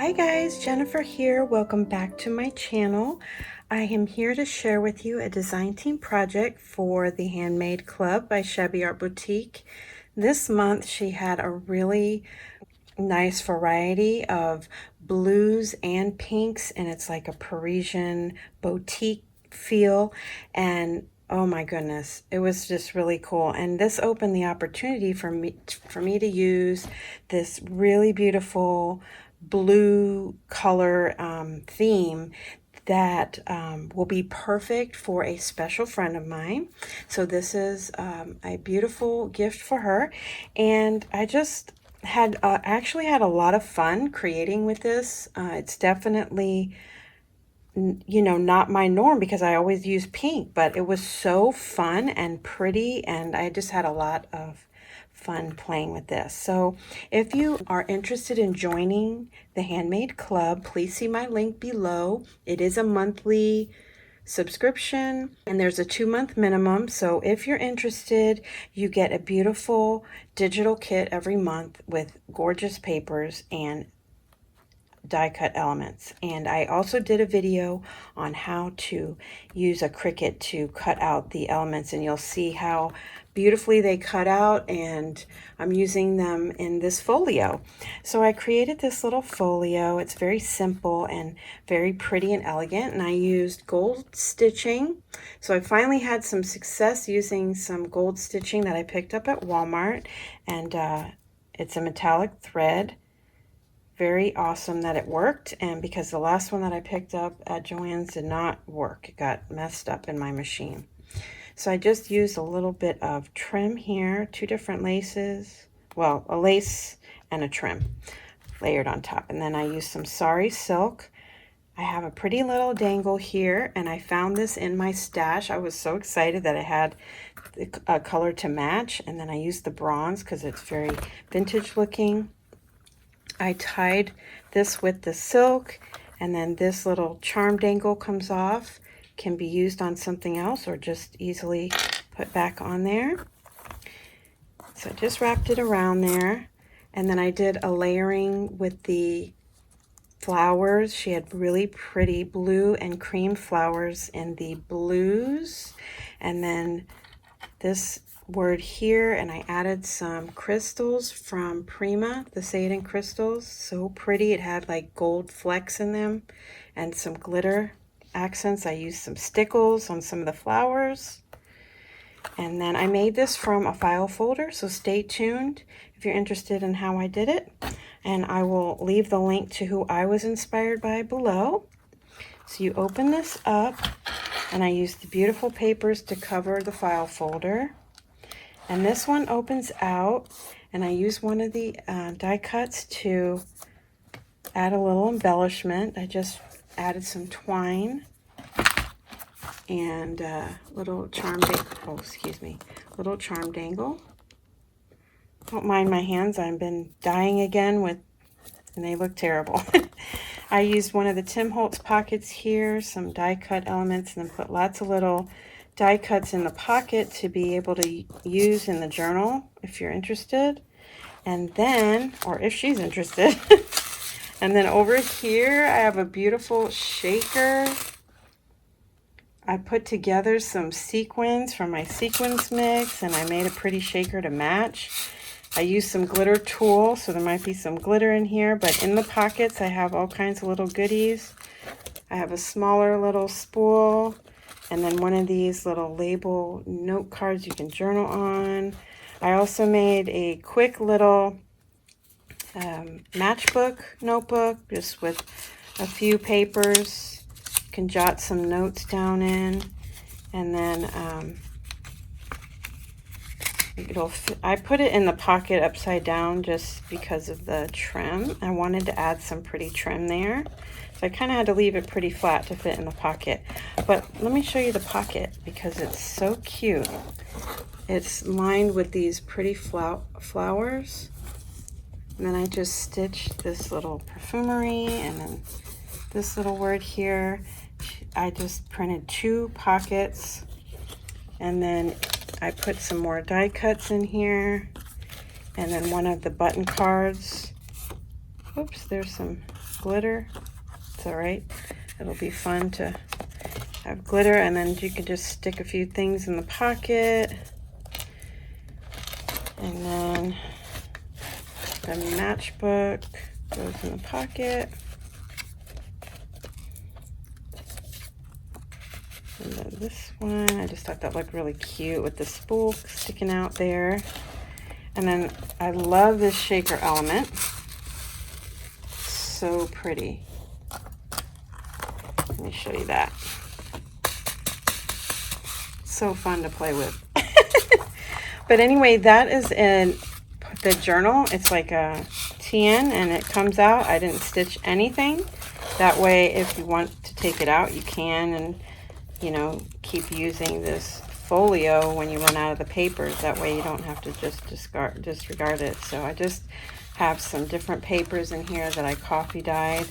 Hi guys, Jennifer here. Welcome back to my channel. I am here to share with you a design team project for the Handmade Club by Shabby Art Boutique. This month she had a really nice variety of blues and pinks, and it's like a Parisienne boutique feel, and oh my goodness, it was just really cool. And this opened the opportunity for me to use this really beautiful blue color theme that will be perfect for a special friend of mine. So this is a beautiful gift for her, and I just had actually had a lot of fun creating with this. It's definitely, you know, not my norm because I always use pink, but it was so fun and pretty, and I just had a lot of fun playing with this. So if you are interested in joining the Handmade Club, please see my link below. It is a monthly subscription and there's a 2-month minimum. So if you're interested, you get a beautiful digital kit every month with gorgeous papers and die cut elements. And I also did a video on how to use a Cricut to cut out the elements, and you'll see how beautifully they cut out, and I'm using them in this folio. So I created this little folio. It's very simple and very pretty and elegant, and I used gold stitching. So I finally had some success using some gold stitching that I picked up at Walmart, and it's a metallic thread. Very awesome that it worked, and because the last one that I picked up at Joann's did not work. It got messed up in my machine. So I just used a little bit of trim here, 2 different laces, well, a lace and a trim layered on top. And then I used some sari silk. I have a pretty little dangle here, and I found this in my stash. I was so excited that I had a color to match, and then I used the bronze because it's very vintage looking. I tied this with the silk, and then this little charm dangle comes off. Can be used on something else or just easily put back on there. So I just wrapped it around there, and then I did a layering with the flowers. She had really pretty blue and cream flowers in the blues, and then this word here, and I added some crystals from Prima, the Seiden crystals. So pretty. It had like gold flecks in them and some glitter accents. I used some stickles on some of the flowers, and then I made this from a file folder, so stay tuned if you're interested in how I did it, and I will leave the link to who I was inspired by below. So you open this up, and I used the beautiful papers to cover the file folder. And this one opens out, and I use one of the die cuts to add a little embellishment. I just added some twine and little charm little charm dangle. Don't mind my hands. I've been dyeing again and they look terrible. I used one of the Tim Holtz pockets here, some die cut elements, and then put lots of little die cuts in the pocket to be able to use in the journal if you're interested, and then, or if she's interested. And then over here I have a beautiful shaker. I put together some sequins from my sequins mix, and I made a pretty shaker to match. I used some glitter tulle, so there might be some glitter in here, but in the pockets I have all kinds of little goodies. I have a smaller little spool, and then one of these little label note cards you can journal on. I also made a quick little matchbook notebook just with a few papers. You can jot some notes down in, and then I put it in the pocket upside down just because of the trim. I wanted to add some pretty trim there, so I kind of had to leave it pretty flat to fit in the pocket. But let me show you the pocket because it's so cute. It's lined with these pretty flowers, and then I just stitched this little perfumery, and then this little word here. I just printed 2 pockets, and then I put some more die cuts in here, and then one of the button cards. Oops, there's some glitter. It's all right. It'll be fun to have glitter, and then you can just stick a few things in the pocket. And then the matchbook goes in the pocket. And then this one, I just thought that looked really cute with the spool sticking out there. And then I love this shaker element. So pretty. Let me show you that. So fun to play with. But anyway, that is in the journal. It's like a TN and it comes out. I didn't stitch anything. That way, if you want to take it out, you can, and you know, keep using this folio when you run out of the papers. That way you don't have to just disregard it. So I just have some different papers in here that I coffee dyed.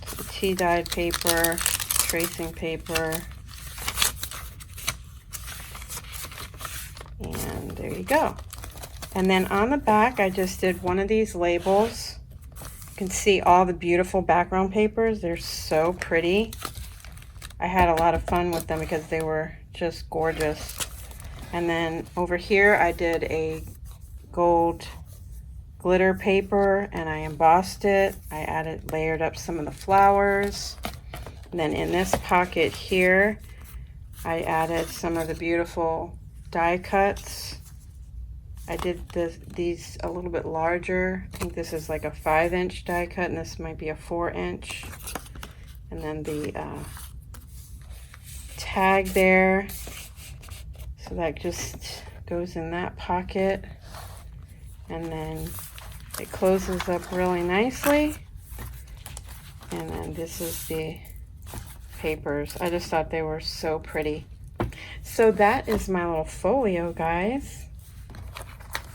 Some tea dyed paper, tracing paper. And there you go. And then on the back, I just did one of these labels. You can see all the beautiful background papers. They're so pretty. I had a lot of fun with them because they were just gorgeous. And then over here, I did a gold glitter paper and I embossed it. I layered up some of the flowers. And then in this pocket here, I added some of the beautiful die cuts. I did these a little bit larger. I think this is like a 5-inch die cut and this might be a 4-inch. And then the tag there. So that just goes in that pocket. And then it closes up really nicely. And then this is the papers. I just thought they were so pretty. So that is my little folio, guys.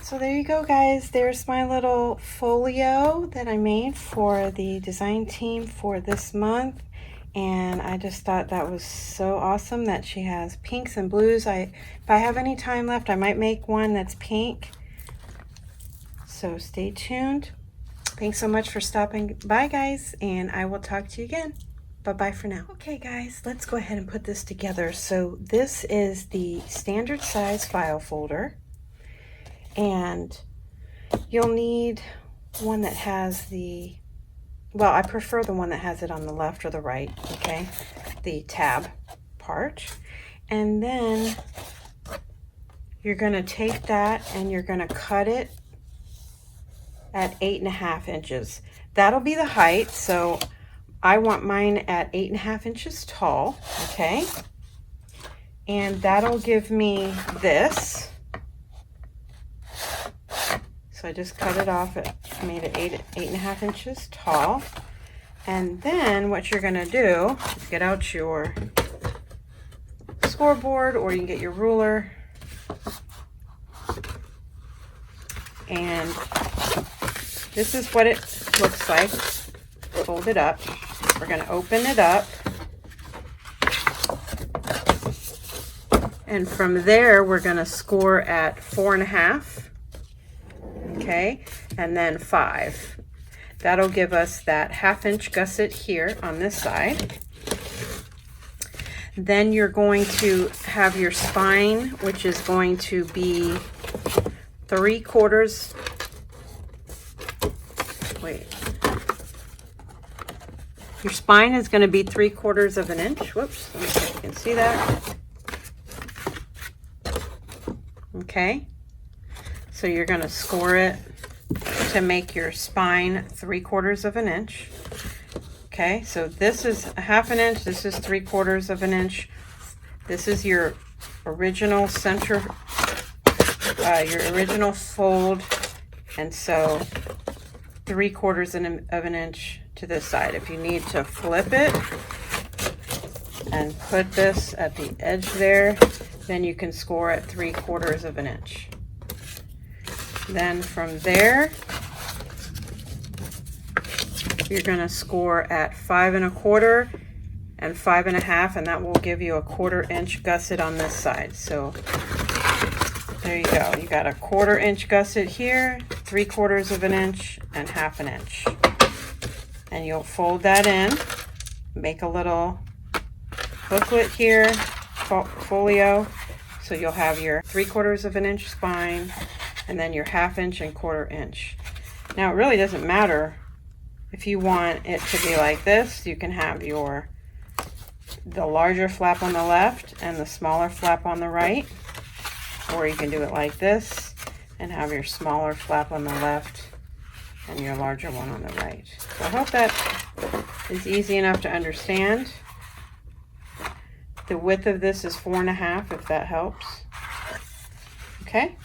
So there you go, guys. There's my little folio that I made for the design team for this month. And I just thought that was so awesome that she has pinks and blues. If I have any time left, I might make one that's pink. So stay tuned. Thanks so much for stopping by, guys, and I will talk to you again. Bye-bye for now. Okay, guys, let's go ahead and put this together. So this is the standard size file folder, and you'll need one that has the, well, I prefer the one that has it on the left or the right, okay, the tab part. And then you're going to take that and you're going to cut it at 8.5 inches. That'll be the height, so I want mine at 8.5 inches tall, okay? And that'll give me this. So I just cut it off, made it 8.5 inches tall. And then what you're gonna do is get out your scoreboard, or you can get your ruler. And this is what it looks like. Fold it up. We're going to open it up. And from there, we're going to score at 4.5. Okay. And then 5. That'll give us that 1/2 inch gusset here on this side. Then you're going to have your spine, which is going to be 3/4. Wait. Your spine is going to be 3/4 of an inch. Whoops. Let me see if you can see that. Okay. So you're going to score it to make your spine 3/4 of an inch. Okay. So this is 1/2 inch. This is 3/4 of an inch. This is your original center, your original fold. And so 3/4 of an inch to this side. If you need to flip it and put this at the edge there, then you can score at 3/4 of an inch. Then from there, you're going to score at 5.25 and 5.5, and that will give you a 1/4 inch gusset on this side. So There you go. You got a 1/4 inch gusset here, 3/4 of an inch, and 1/2 inch. And you'll fold that in, make a little booklet here, folio. So you'll have your 3/4 of an inch spine, and then your 1/2 inch and 1/4 inch. Now it really doesn't matter if you want it to be like this. You can have the larger flap on the left and the smaller flap on the right, or you can do it like this and have your smaller flap on the left and your larger one on the right. So I hope that is easy enough to understand. The width of this is 4.5, if that helps. Okay,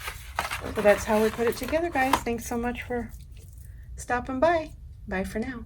so that's how we put it together, guys. Thanks so much for stopping by. Bye for now.